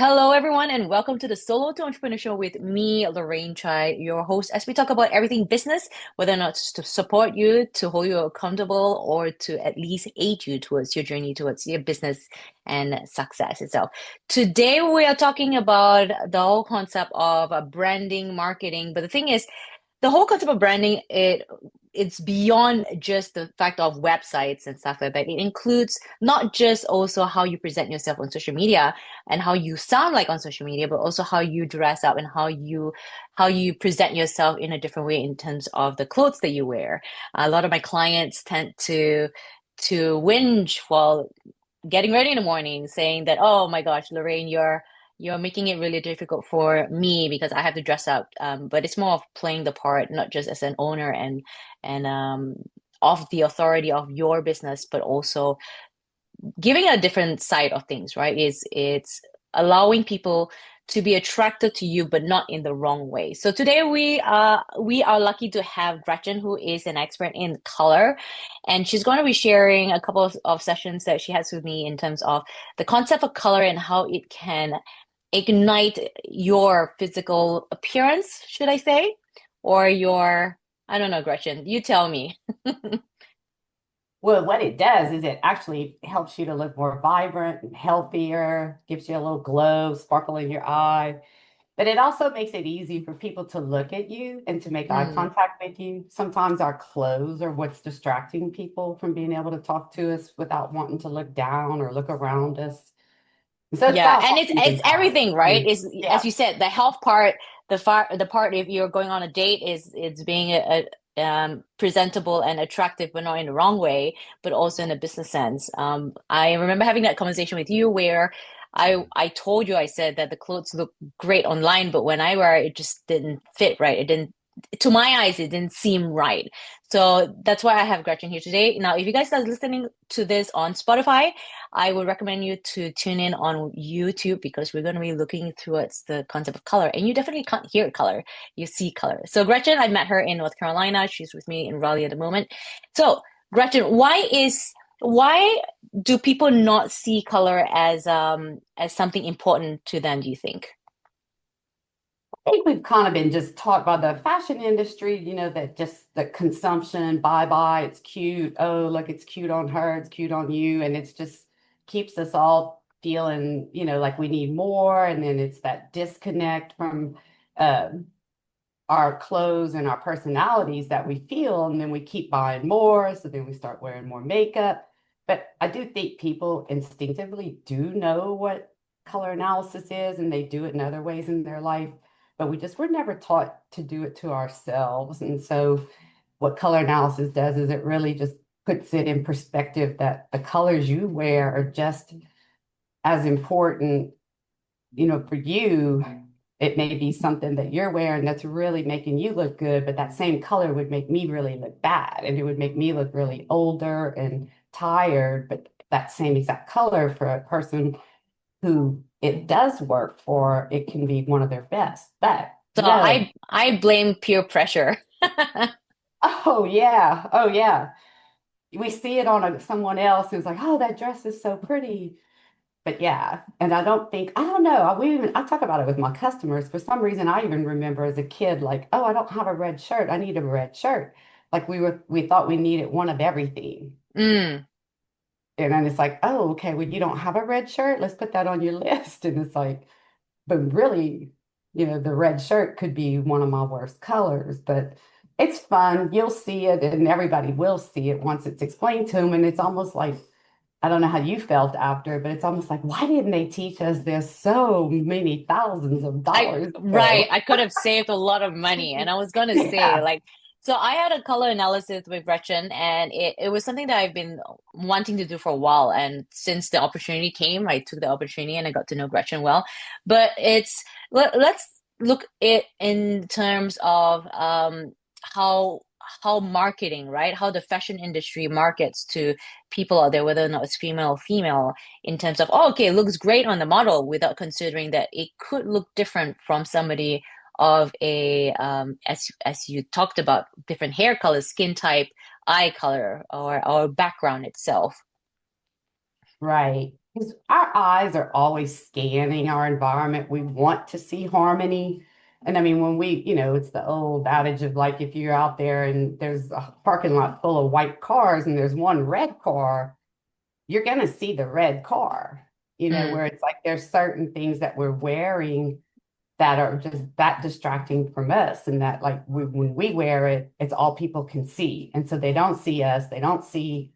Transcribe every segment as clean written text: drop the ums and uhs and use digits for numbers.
Hello, everyone, and welcome to the Solo to Entrepreneur Show with me, Lorraine Chai, your host, as we talk about everything business, whether or not it's to support you, to hold you accountable, or to at least aid you towards your journey towards your business and success itself. Today, we are talking about the whole concept of branding, marketing. But the thing is, the whole concept of branding, it's beyond just the fact of websites and stuff like that. It includes not just also how you present yourself on social media and how you sound like on social media, but also how you dress up and how you present yourself in a different way in terms of the clothes that you wear. A lot of my clients tend to whinge while getting ready in the morning, saying that, "Oh my gosh, Lorraine, you're making it really difficult for me because I have to dress up." But it's more of playing the part, not just as an owner and of the authority of your business, but also giving a different side of things, right? It's allowing people to be attracted to you, but not in the wrong way. So today we are lucky to have Gretchen, who is an expert in color, and she's going to be sharing a couple of sessions that she has with me in terms of the concept of color and how it can ignite your physical appearance, should I say, or your, I don't know, Gretchen, you tell me. Well, what it does is it actually helps you to look more vibrant and healthier, gives you a little glow, sparkle in your eye. But it also makes it easy for people to look at you and to make eye Mm. contact with you. Sometimes our clothes are what's distracting people from being able to talk to us without wanting to look down or look around us. So it's Yeah, got and all it's these it's insides. everything, right? Is as Yeah. you said, the health part, the part if you're going on a date is it's being presentable and attractive, but not in the wrong way, but also in a business sense. I remember having that conversation with you where I told you I said that the clothes look great online, but when I wear it, it just didn't fit right. It didn't, to my eyes, it didn't seem right. So that's why I have Gretchen here today. Now, if you guys are listening to this on Spotify, I would recommend you to tune in on YouTube because we're going to be looking towards the concept of color. And you definitely can't hear color, you see color. So, Gretchen, I met her in North Carolina. She's with me in Raleigh at the moment. So, Gretchen, why do people not see color as something important to them, do you think? I think we've kind of been just taught by the fashion industry, that just the consumption, bye, it's cute. Oh, look, it's cute on her, it's cute on you. And it's just keeps us all feeling, like we need more. And then it's that disconnect from um our clothes and our personalities that we feel. And then we keep buying more. So then we start wearing more makeup. But I do think people instinctively do know what color analysis is, and they do it in other ways in their life, but we just were never taught to do it to ourselves. And so, what color analysis does is it really just puts it in perspective that the colors you wear are just as important, for you. It may be something that you're wearing that's really making you look good, but that same color would make me really look bad, and it would make me look really older and tired. But that same exact color for a person who it does work for, it can be one of their best. But So no, I blame peer pressure. oh yeah, oh yeah. We see it on someone else who's like, oh, that dress is so pretty. But yeah, and I don't know. I talk about it with my customers. For some reason, I even remember as a kid, like, oh, I don't have a red shirt. I need a red shirt. Like we thought we needed one of everything. Mm. And then it's like, oh, okay, well, you don't have a red shirt. Let's put that on your list. And it's like, but really, the red shirt could be one of my worst colors, but it's fun. You'll see it, and everybody will see it once it's explained to them. And it's almost like, I don't know how you felt after, but it's almost like, why didn't they teach us this so many thousands of dollars Right, ago? I could have saved a lot of money. And I was gonna say, Yeah. like, so I had a color analysis with Gretchen, and it was something that I've been wanting to do for a while. And since the opportunity came, I took the opportunity and I got to know Gretchen well. But let's look it in terms of how marketing, right? How the fashion industry markets to people out there, whether or not it's female or female, in terms of, oh, okay, it looks great on the model without considering that it could look different from somebody of a as you talked about, different hair color, skin type, eye color, or background itself. Right. Because our eyes are always scanning our environment. We want to see harmony. And I mean, when it's the old adage of like if you're out there and there's a parking lot full of white cars and there's one red car, you're going to see the red car, Mm, where it's like there's certain things that we're wearing that are just that distracting from us. And that, like, when we wear it, it's all people can see. And so they don't see us, they don't see,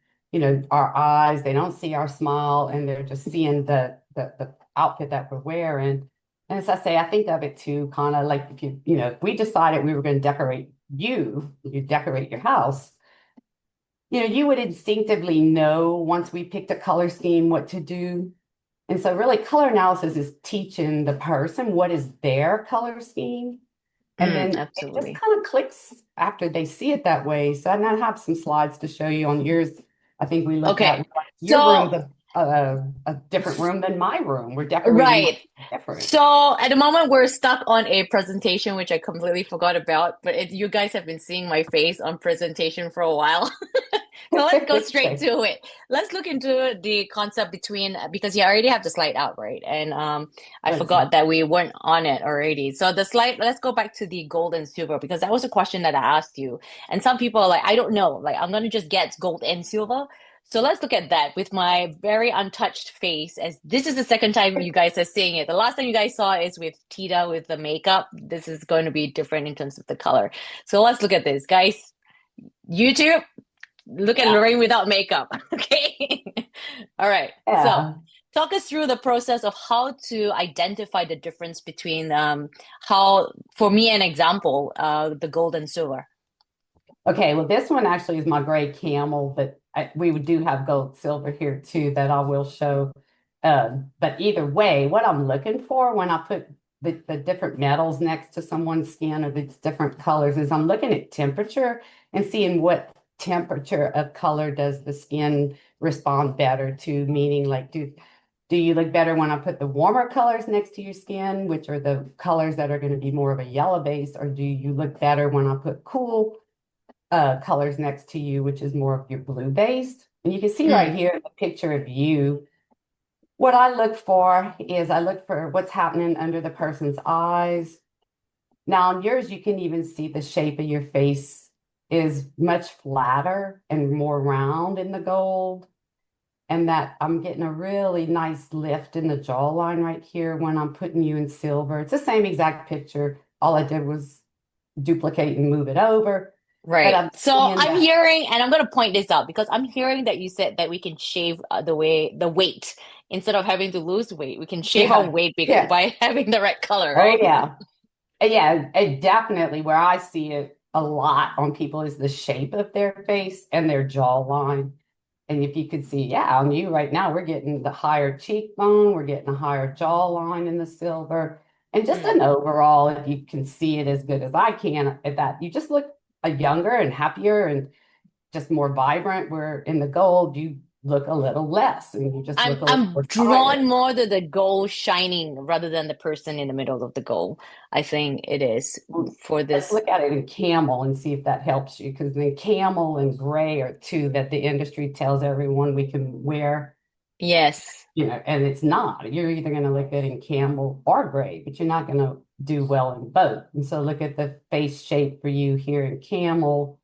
our eyes, they don't see our smile, and they're just seeing the outfit that we're wearing. And as I say, I think of it too, kind of like if we decided we were going to you decorate your house, you would instinctively know once we picked a color scheme what to do. And so really color analysis is teaching the person what is their color scheme. And then it just absolutely. kind of clicks after they see it that way. So I have some slides to show you on yours. I think we looked at Okay. like, your room's So, a different room than my room. We're decorating much right. different. So at the moment, we're stuck on a presentation, which I completely forgot about, but you guys have been seeing my face on presentation for a while. So let's go straight Okay, to it. Let's look into the concept between, because you already have the slide out, right? And I good forgot stuff. that we weren't on it already. So the slide, let's go back to the gold and silver, because that was a question that I asked you. And some people are like, I don't know, like I'm gonna just get gold and silver. So let's look at that with my very untouched face, as this is the second time you guys are seeing it. The last time you guys saw it is with Tita with the makeup. This is going to be different in terms of the color. So let's look at this, guys. YouTube, look at Yeah. Lorraine without makeup. Okay. All right. So Yeah. talk us through the process of how to identify the difference between how, for me, an example, the gold and silver. Okay, well, this one actually is my gray camel, but we do have gold silver here too that I will show. But either way, what I'm looking for when I put the different metals next to someone's skin or these different colors is I'm looking at temperature and seeing what temperature of color does the skin respond better to, meaning like do you look better when I put the warmer colors next to your skin, which are the colors that are going to be more of a yellow base, or do you look better when I put cool colors next to you, which is more of your blue based. And you can see right Mm, here the picture of you. What I look for is I look for what's happening under the person's eyes. Now, on yours, you can even see the shape of your face is much flatter and more round in the gold. And that I'm getting a really nice lift in the jawline right here when I'm putting you in silver. It's the same exact picture. All I did was duplicate and move it over. But right. I'm So seeing I'm that. hearing, and I'm going to point this out because I'm hearing that you said that we can shave the weight instead of having to lose weight. We can shave our Yeah. weight Yes. by having the right color, Oh, right? yeah. Yeah, it definitely where I see it a lot on people is the shape of their face and their jawline. And if you could see, yeah, on you right now, we're getting the higher cheekbone, we're getting a higher jawline in the silver. And just Mm. an overall, if you can see it as good as I can at that, you just look a younger and happier and just more vibrant. Where in the gold, you look a little less and you just I'm look a little I'm more drawn tired. more to the goal shining rather than the person in the middle of the goal. I think it is Well, for let's this. look at it in camel and see if that helps you, because then camel and gray are two that the industry tells everyone we can wear, Yes. and it's not. You're either going to look good in camel or gray, but you're not going to do well in both. And so look at the face shape for you here in camel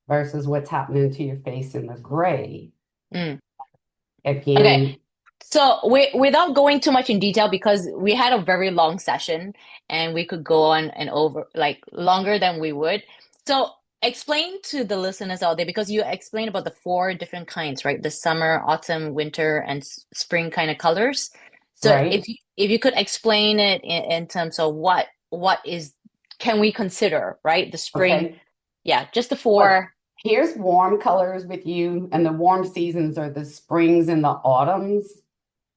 versus what's happening to your face in the gray. Mm. Okay. Again, So without going too much in detail, because we had a very long session and we could go on and over like longer than we would. So explain to the listeners out there, because you explained about the four different kinds, right? The summer, autumn, winter, and spring kind of colors. So right? if you could explain it in terms of what is can we consider, right? The spring, Okay. yeah, just the Well, four. here's warm colors with you, and the warm seasons are the springs and the autumns.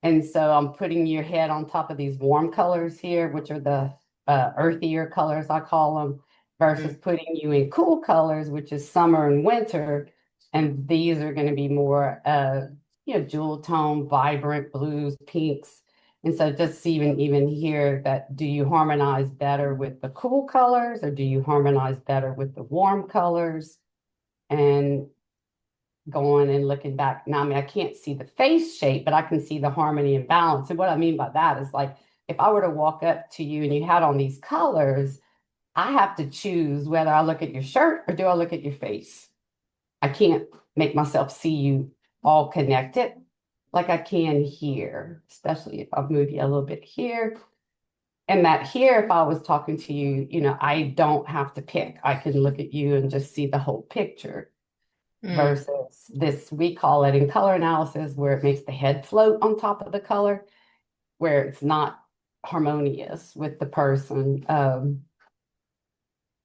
And so I'm putting your head on top of these warm colors here, which are the earthier colors, I call them, versus Mm, putting you in cool colors, which is summer and winter. And these are going to be more, jewel tone, vibrant blues, pinks. And so just even here, that do you harmonize better with the cool colors or do you harmonize better with the warm colors? And going and looking back. Now, I mean, I can't see the face shape, but I can see the harmony and balance. And what I mean by that is like if I were to walk up to you and you had on these colors, I have to choose whether I look at your shirt or do I look at your face. I can't make myself see you all connected like I can here, especially if I move you a little bit here. And that here, if I was talking to you, I don't have to pick. I can look at you and just see the whole picture Mm, versus this, we call it in color analysis, where it makes the head float on top of the color, where it's not harmonious with the person.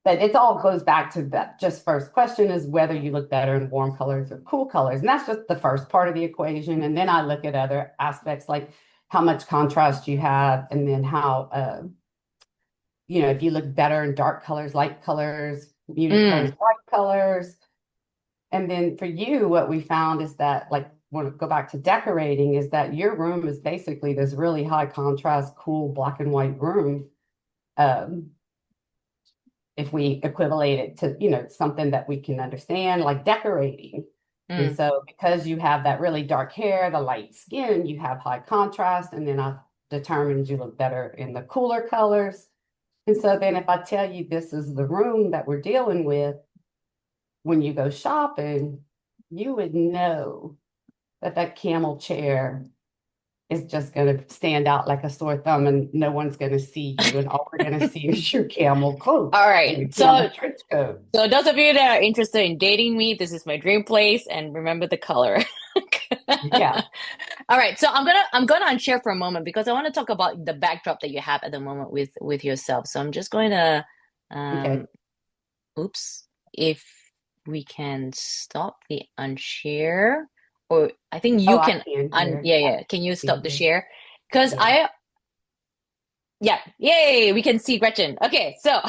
But it all goes back to that just first question is whether you look better in warm colors or cool colors. And that's just the first part of the equation. And then I look at other aspects like how much contrast you have, and then how, if you look better in dark colors, light colors, muted colors, mm, bright colors. And then for you, what we found is that, like, want to go back to decorating, is that your room is basically this really high contrast, cool black and white room. Um, if we equivalate it to, something that we can understand, like decorating. And mm. so because you have that really dark hair, the light skin, you have high contrast, and then I determined you look better in the cooler colors. And so then if I tell you this is the room that we're dealing with, when you go shopping, you would know that that camel chair is just going to stand out like a sore thumb, and no one's going to see you. And all we're going to see is your camel coat All and right. your So camel trench coat. so those of you that are interested in dating me, this is my dream place and remember the color. Yeah. All right. So I'm gonna unshare for a moment because I want to talk about the backdrop that you have at the moment with yourself. So I'm just going to Okay. um oops, if we can stop the unshare, or I think Oh, you I can can un hear. yeah, I yeah. Can you can stop the hear. share? Because Yeah. I yeah, yay, we can see Gretchen. Okay, so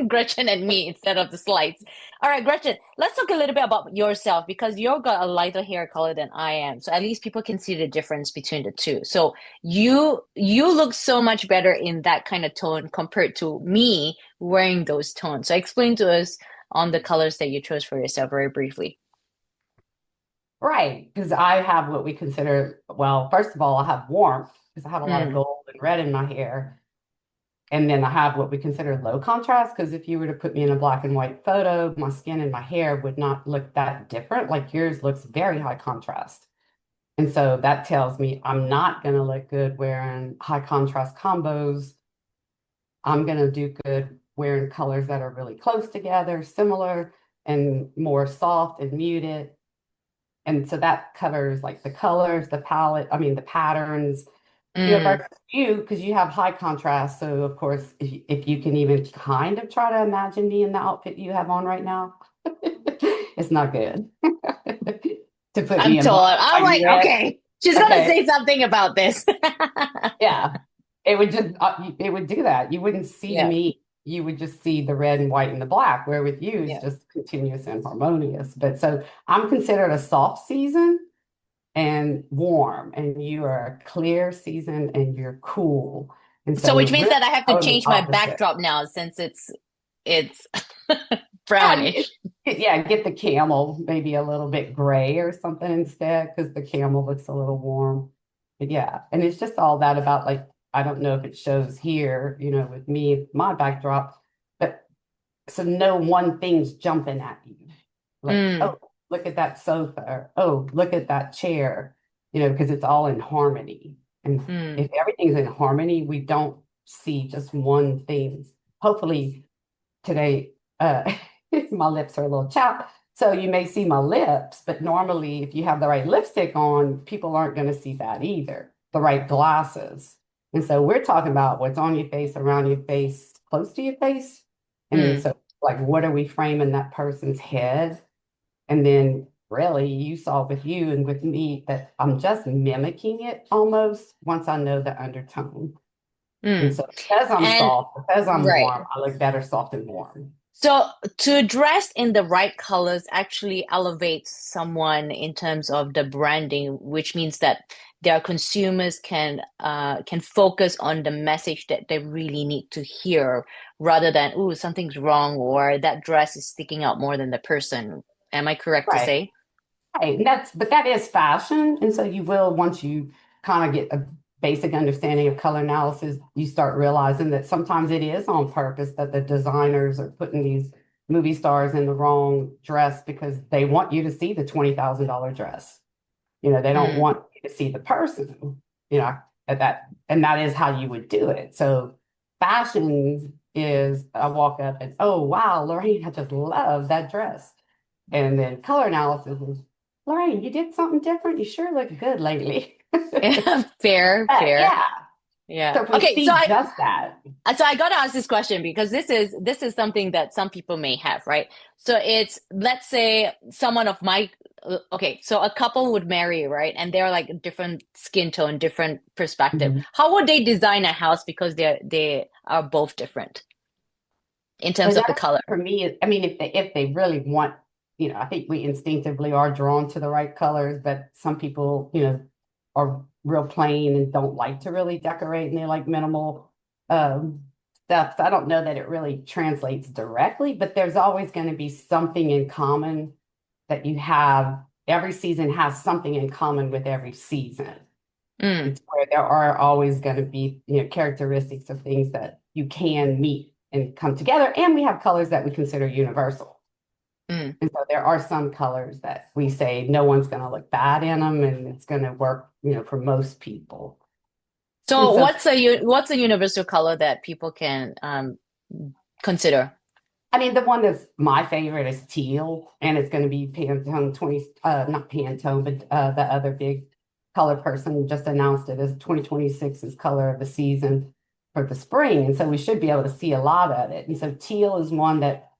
Gretchen and me instead of the slides. All right, Gretchen, let's talk a little bit about yourself because you've got a lighter hair color than I am. So at least people can see the difference between the two. So you look so much better in that kind of tone compared to me wearing those tones. So explain to us on the colors that you chose for yourself very briefly. Right. Because I have what we consider, well, first of all, I have warmth because I have a lot of Mm, gold and red in my hair. And then I have what we consider low contrast, because if you were to put me in a black and white photo, my skin and my hair would not look that different. Like yours looks very high contrast. And so that tells me I'm not going to look good wearing high contrast combos. I'm going to do good wearing colors that are really close together, similar, and more soft and muted. And so that covers like the colors, the palette, I mean, the patterns, mm. versus you, because you have high contrast. So, of course, if you can even kind of try to imagine me in the outfit you have on right now, it's not good to put I'm me in told. black, I'm white, and like, red. okay, she's gonna Okay. say something about this. Yeah. It would do that. You wouldn't see Yeah, me. You would just see the red and white and the black, where with you, it's yeah. just continuous and harmonious. But so I'm considered a soft season and warm, and you are a clear season and you're cool. And so So we're which means really that I have to totally change my opposite. backdrop now since it's Yeah, brownish. yeah, get the camel maybe a little bit gray or something instead, because the camel looks a little warm. But yeah, and it's just all that about, like, I don't know if it shows here, with me, my backdrop, but so no one thing's jumping at you. Like, Mm, oh, look at that sofa, or, oh, look at that chair, because it's all in harmony. And mm, if everything's in harmony, we don't see just one thing. Hopefully today, my lips are a little chapped. So you may see my lips, but normally if you have the right lipstick on, people aren't going to see that either, the right glasses. And so we're talking about what's on your face, around your face, close to your face. And mm, so, like, what are we framing that person's head? And then really you saw with you and with me that I'm just mimicking it almost once I know the undertone. And mm. so because I'm And soft, because I'm right. warm, I look better soft and warm. So to dress in the right colors actually elevates someone in terms of the branding, which means that their consumers can focus on the message that they really need to hear rather than, ooh, something's wrong or that dress is sticking out more than the person. Am I correct to Right. say? Right, and but that is fashion, and so you will once you kind of get a basic understanding of color analysis, you start realizing that sometimes it is on purpose that the designers are putting these movie stars in the wrong dress because they want you to see the $20,000 dress. They don't Mm. want you to see the person. At that, and that is how you would do it. So fashion is I walk up and oh wow, Lorraine, I just love that dress. And then color analysis is, Lorraine, you did something different. You sure look good lately. Fair, fair. Yeah. Yeah. So if we Okay, so see just that, I got to ask this question because this is something that some people may have, right? So it's let's say someone of my okay, so a couple would marry, right? And they're like different skin tone, different perspective. mhm. How would they design a house because they are both different in terms But of the that color? for me, I mean, if they really want, I think we instinctively are drawn to the right colors, but some people, are real plain and don't like to really decorate and they like minimal stuff. So I don't know that it really translates directly, but there's always going to be something in common that you have. Every season has something in common with every season. Mm, It's where there are always going to be, characteristics of things that you can meet and come together. And we have colors that we consider universal. mm. And so there are some colors that we say no one's going to look bad in them and it's going to work, for most people. And So so, what's a universal color that people can consider? I mean, the one that's my favorite is teal, and it's going to be Pantone 20, not Pantone, but the other big color person just announced it as 2026's color of the season for the spring. And so we should be able to see a lot of it. And so teal is one that,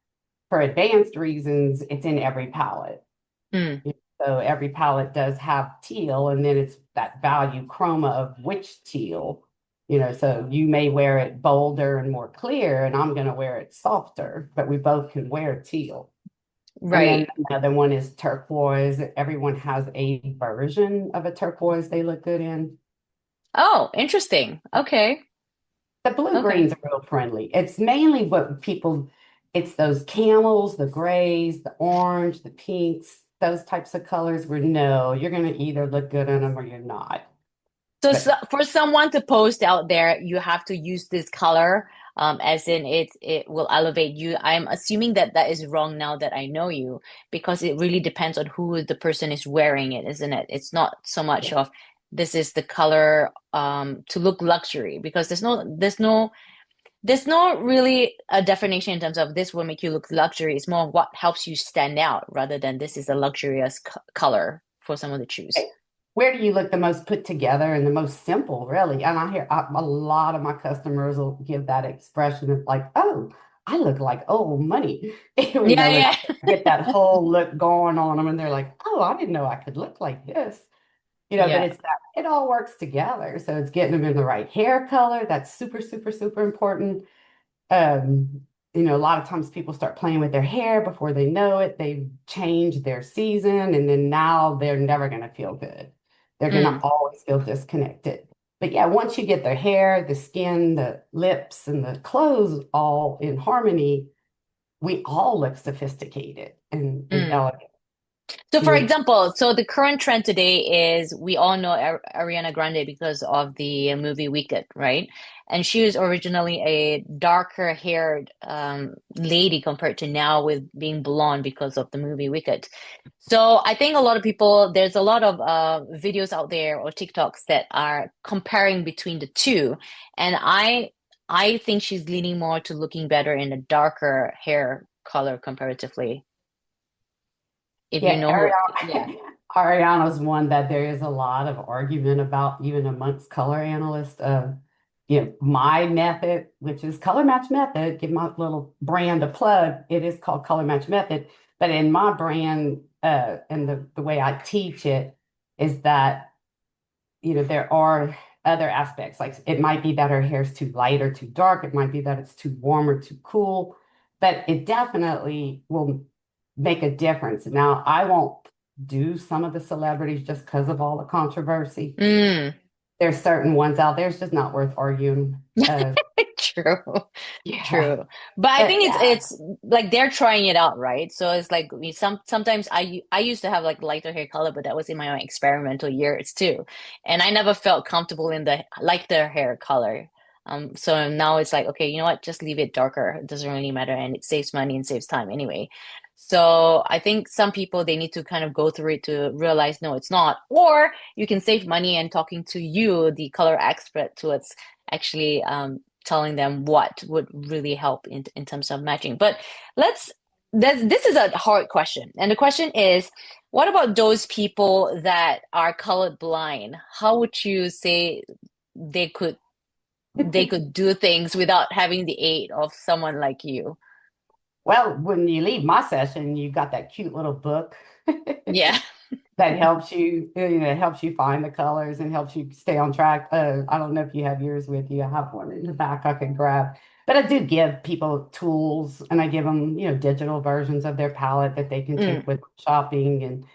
for advanced reasons, it's in every palette. Mm, So every palette does have teal, and then it's that value chroma of which teal. So you may wear it bolder and more clear, and I'm going to wear it softer, but we both can wear teal. And then right. another one is turquoise. Everyone has a version of a turquoise they look good in. Oh, interesting. Okay. The blue Okay. greens are real friendly. It's mainly it's those camels, the grays, the orange, the pinks, those types of colors where no, you're going to either look good in them or you're not. So But for someone to post out there, you have to use this color, as in it will elevate you. I'm assuming that that is wrong now that I know you, because it really depends on who the person is wearing it, isn't it? It's not so much yeah, of this is the color to look luxury, because there's no really a definition in terms of this will make you look luxury. It's more what helps you stand out rather than this is a luxurious color for someone to choose. okay. Where do you look the most put together and the most simple, really? And I hear a lot of my customers will give that expression of like, oh, I look like old money. Yeah, When yeah. I get that whole look going on them and they're like, oh, I didn't know I could look like this. But Yeah. it's that it all works together. So it's getting them in the right hair color. That's super, super, super important. Um, a lot of times people start playing with their hair before they know it. They've changed their season, and then now they're never going to feel good. They're going to Mm, always feel disconnected. But yeah, once you get their hair, the skin, the lips, and the clothes all in harmony, we all look sophisticated and mm. elegant. So, You for know, example, so the current trend today is we all know Ariana Grande because of the movie Wicked, right? And she was originally a darker haired lady compared to now with being blonde because of the movie Wicked. So, I think a lot of people, there's a lot of videos out there or TikToks that are comparing between the two. And I think she's leaning more to looking better in a darker hair color comparatively. If you yeah, know who, yeah. Ariana's one that there is a lot of argument about, even amongst color analysts. My method, which is color match method, give my little brand a plug. It is called color match method, but in my brand, and the way I teach it is that there are other aspects. Like it might be that her hair is too light or too dark. It might be that it's too warm or too cool, but it definitely will make a difference. Now, I won't do some of the celebrities just because of all the controversy. Mm. There's certain ones out there, it's just not worth arguing. True. Yeah. True. But I But think yeah. it's like they're trying it out, right? So it's like sometimes I used to have like lighter hair color, but that was in my own experimental years too. And I never felt comfortable in the lighter hair color. So now it's like, okay, you know what? Just leave it darker. It doesn't really matter and it saves money and saves time anyway. So I think some people they need to kind of go through it to realize no, it's not. Or you can save money and talking to you, the color expert, towards actually telling them what would really help in terms of matching. But let's this is a hard question. And the question is, what about those people that are colored blind? How would you say they could they could do things without having the aid of someone like you? Well, when you leave my session, you got that cute little book Yeah. that helps you, helps you find the colors and helps you stay on track. I don't know if you have yours with you. I have one in the back I can grab. But I do give people tools and I give them, digital versions of their palette that they can take Mm. with shopping. And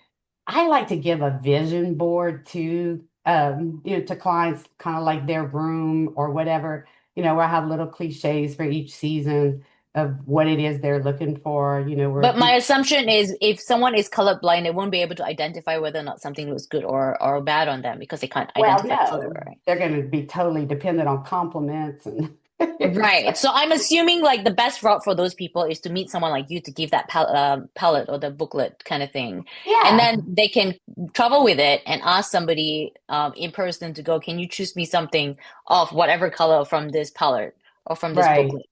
I like to give a vision board to, to clients, kind of like their room or whatever, where I have little cliches for each season of what it is they're looking for, where But my each. assumption is if someone is colorblind, they won't be able to identify whether or not something looks good or bad on them because they can't Well, identify color, no, right? they're going to be totally dependent on compliments and Right. So I'm assuming like the best route for those people is to meet someone like you to give that palette or the booklet kind of thing. And yeah, then they can travel with it and ask somebody in person to go, can you choose me something of whatever color from this palette or from this right. booklet?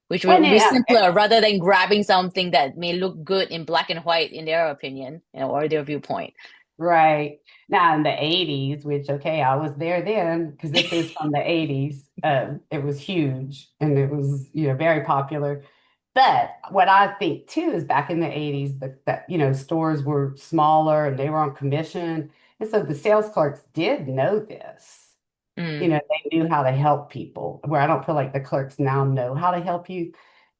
Which Well, will be yeah, simpler rather than grabbing something that may look good in black and white in their opinion, or their viewpoint. right. Now in the 80s, which, okay, I was there then because this is from the 80s. It was huge and it was, very popular. But what I think too is back in the 80s that stores were smaller and they were on commission. And so the sales clerks did know this. Mm, They knew how to help people, where I don't feel like the clerks now know how to help you,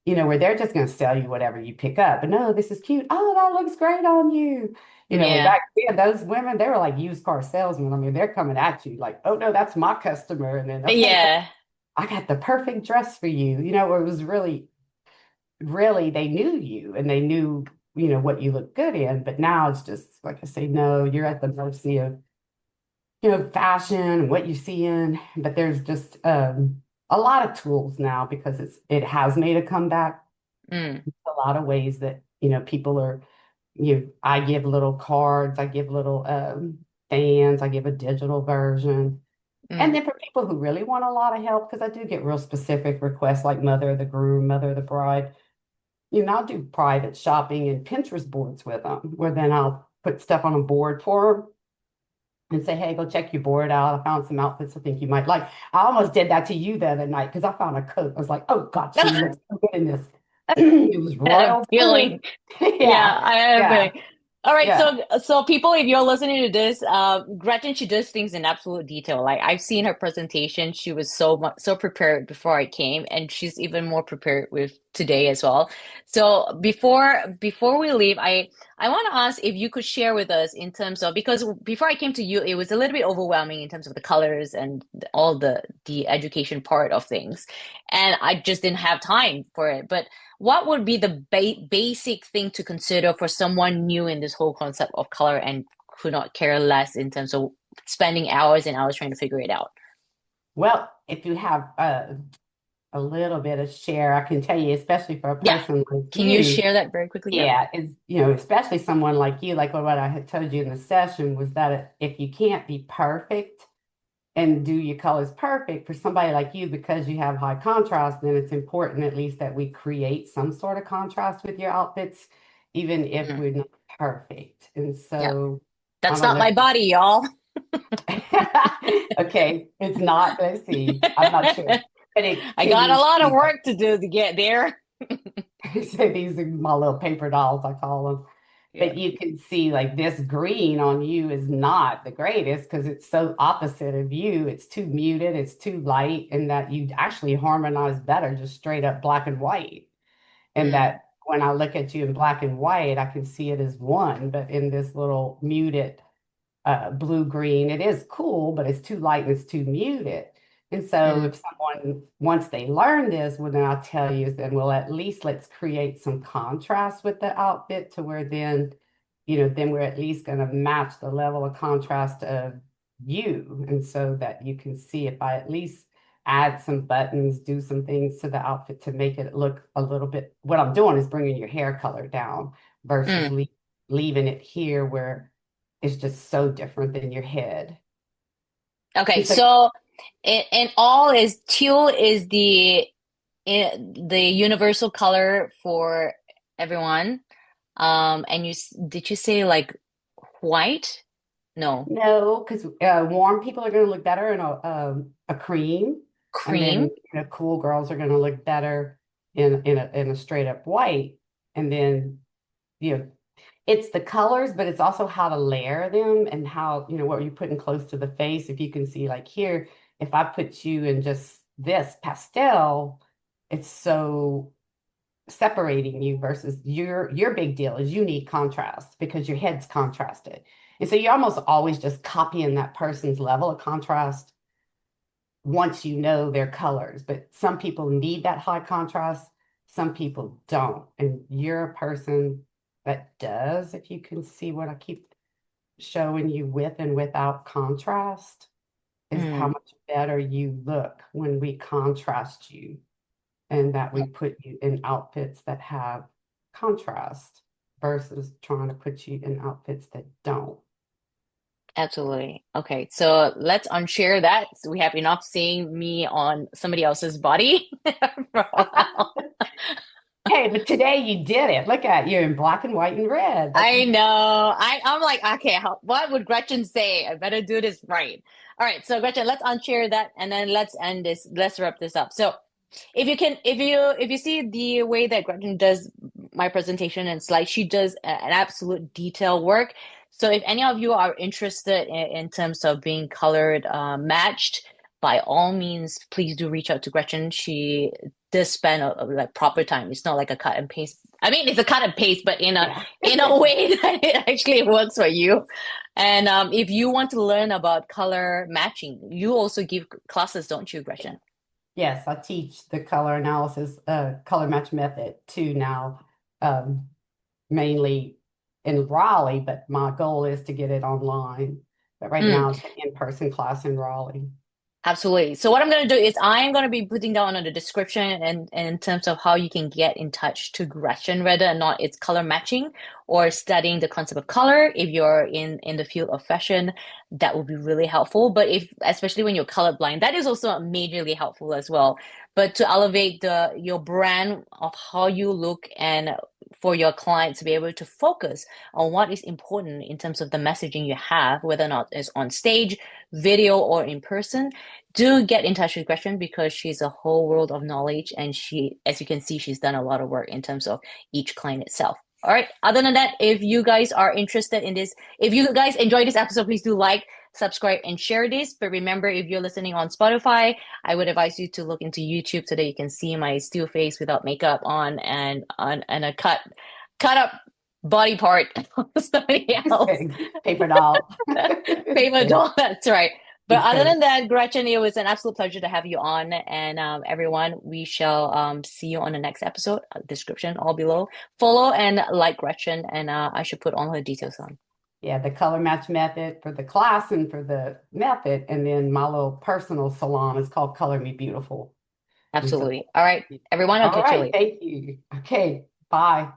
where they're just going to sell you whatever you pick up. But no, this is cute. Oh, that looks great on you. Where yeah. back then, those women, they were like used car salesmen. I mean, they're coming at you like, oh, no, that's my customer. And then, okay, Yeah. I got the perfect dress for you. Where it was really, really, they knew you and they knew, what you look good in. But now it's just, like I say, no, you're at the mercy of fashion and what you see in, but there's just a lot of tools now because it has made a comeback. Mm, A lot of ways that, people are, I give little cards, I give little fans, I give a digital version. And mm, then for people who really want a lot of help, because I do get real specific requests like mother of the groom, mother of the bride, I'll do private shopping and Pinterest boards with them, where then I'll put stuff on a board for them and say, hey, go check your board out. I found some outfits I think you might like. I almost did that to you the other night because I found a coat. I was like, oh God, she looks so good in this. It was had a royal blue. feeling. Yeah, Yeah, I had a yeah, feeling. All right, yeah. so people, if you're listening to this, Gretchen, she does things in absolute detail. Like I've seen her presentation; she was so prepared before I came, and she's even more prepared with today as well. So before we leave, I want to ask if you could share with us in terms of because before I came to you, it was a little bit overwhelming in terms of the colors and all the education part of things, and I just didn't have time for it, but what would be the basic thing to consider for someone new in this whole concept of color and could not care less in terms of spending hours and hours trying to figure it out? Well, if you have a little bit of share, I can tell you, especially for a Yeah. person like Can you you, share that very quickly? Yep. yeah, is, especially someone like you, like what I had told you in the session was that if you can't be perfect, and do your colors perfect for somebody like you because you have high contrast, then it's important at least that we create some sort of contrast with your outfits, even if Mm, we're not perfect. And yeah. so I That's don't not know. my body, y'all. Okay, it's not, let's see, I'm not sure. But it I can got a you lot of see work to do to get there. so these are my little paper dolls, I call them. Yeah. But you can see like this green on you is not the greatest because it's so opposite of you. It's too muted, it's too light, and that you actually harmonize better just straight up black and white. And Mm, that when I look at you in black and white, I can see it as one, but in this little muted blue green, it is cool, but it's too light and it's too muted. And so mm, if once they learn this, well, then I'll tell you, then well, at least let's create some contrast with the outfit to where then, then we're at least going to match the level of contrast of you. And so that you can see if I at least add some buttons, do some things to the outfit to make it look a little bit, what I'm doing is bringing your hair color down versus Mm. leaving it here where it's just so different than your head. Okay, And so so in all is teal is the universal color for everyone. And did you say like white? No, no, because warm people are going to look better in a cream, and then cream. cool girls are going to look better in a straight up white. And then you know it's the colors, but it's also how to layer them and how what you're putting close to the face. If you can see, like here, if I put you in just this pastel, it's so separating you versus your big deal is you need contrast because your head's contrasted. And so you're almost always just copying that person's level of contrast once you know their colors. But some people need that high contrast, some people don't. And you're a person that does, if you can see what I keep showing you with and without contrast, is how Mm, much better you look when we contrast you and that we put you in outfits that have contrast versus trying to put you in outfits that don't. absolutely. Okay, so let's unshare that. So we have enough seeing me on somebody else's body for a while. Hey, but today you did it. Look at you in black and white and red. That's I know. I'm like, okay, what would Gretchen say? I better do this right. All right, so Gretchen, let's unshare that and then let's end this. Let's wrap this up. So if you see the way that Gretchen does my presentation and slides, she does an absolute detail work. So if any of you are interested in terms of being colored matched, by all means, please do reach out to Gretchen. She does spend like proper time. It's not like a cut and paste. I mean, it's a cut and paste, but yeah. in a way that it actually works for you. And if you want to learn about color matching, you also give classes, don't you, Gretchen? Yes, I teach the color analysis, color match method too now, um, mainly in Raleigh, but my goal is to get it online. But right Mm. now it's an in-person class in Raleigh. Absolutely. So what I'm going to do is I'm going to be putting down on the description and in terms of how you can get in touch to Gretchen, whether or not it's color matching or studying the concept of color. If you're in the field of fashion, that would be really helpful. But if especially when you're colorblind, that is also majorly helpful as well. But to elevate the your brand of how you look and for your clients to be able to focus on what is important in terms of the messaging you have, whether or not it's on stage, video, or in person, do get in touch with Gretchen because she's a whole world of knowledge and she, as you can see, she's done a lot of work in terms of each client itself. All right. Other than that, if you guys are interested in this, if you guys enjoy this episode, please do like, subscribe, and share this. But remember, if you're listening on Spotify, I would advise you to look into YouTube so that you can see my still face without makeup on and a cut up body part of somebody else. Paper doll. Paper doll, that's right. But other Okay. than that, Gretchen, it was an absolute pleasure to have you on. And everyone, we shall see you on the next episode. Description all below. Follow and like Gretchen, and I should put all her details on. Yeah, the color match method for the class and for the method. And then my little personal salon is called Color Me Beautiful. And so, Absolutely. All right, everyone, I'll all catch you right, later. thank you. Okay, bye.